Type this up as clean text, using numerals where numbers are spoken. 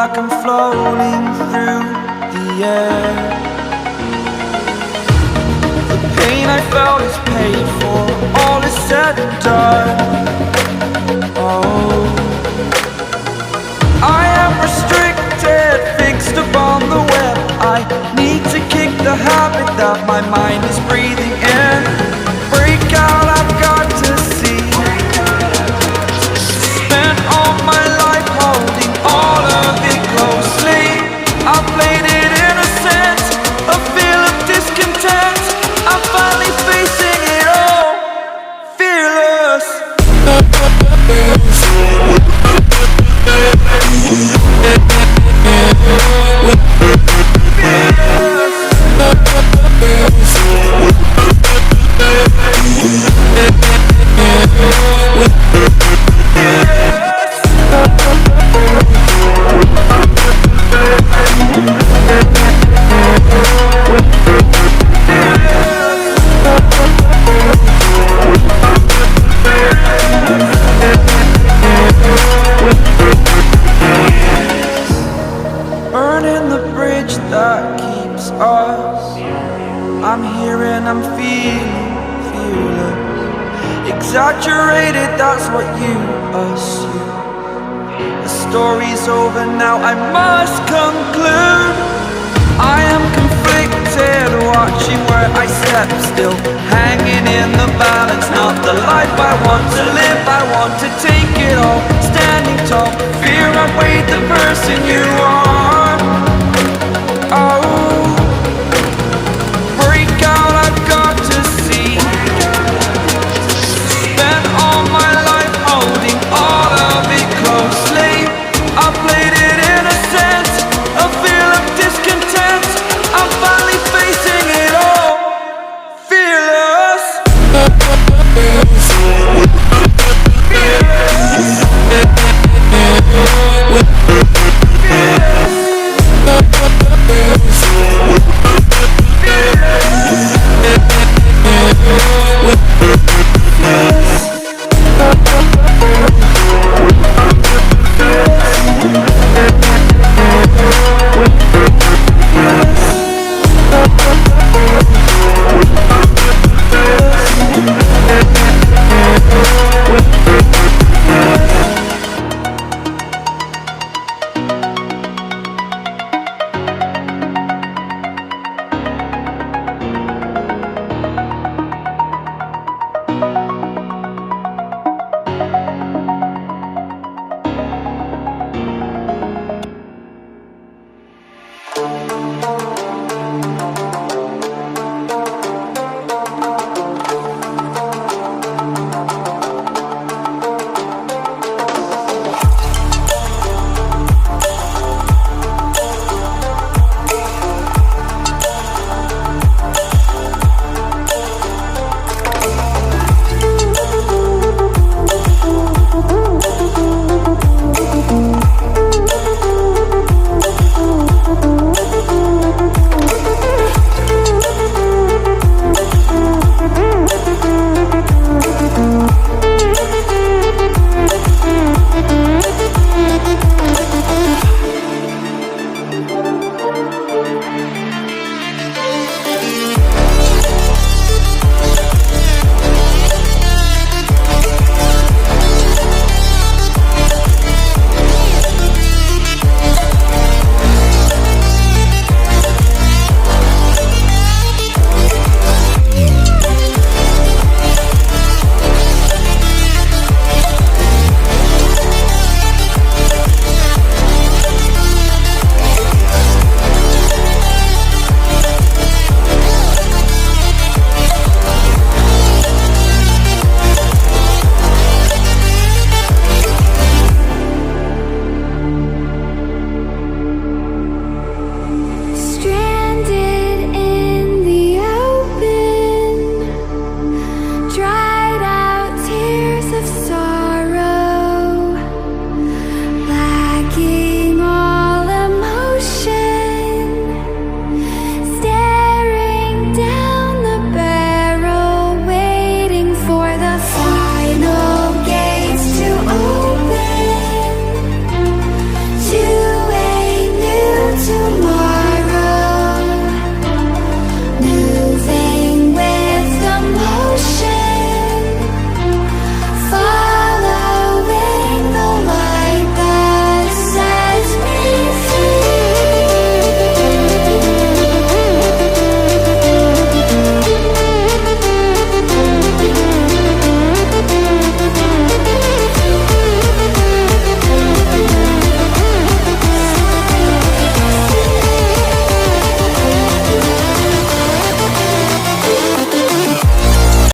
like I'm floating through the air. The pain I felt is paid for, all is said and done. Oh, I am restricted, fixed upon the web. I need to kick the habit that my mind is breathing in. Break out, I've got to see. Spent all my life holding all of it closely. I played it innocent, a feel of discontent. I'm finally facing it all, fearless. Burning the bridge that keeps us. I'm here and I'm feeling fearless. Exaggerated, that's what you assume. The story's over now, I must conclude. I am conflicted, watching where I step still, hanging in the balance. Not the life I want to live, I want to take it all. Standing tall, fear outweighed the person you are. Oh,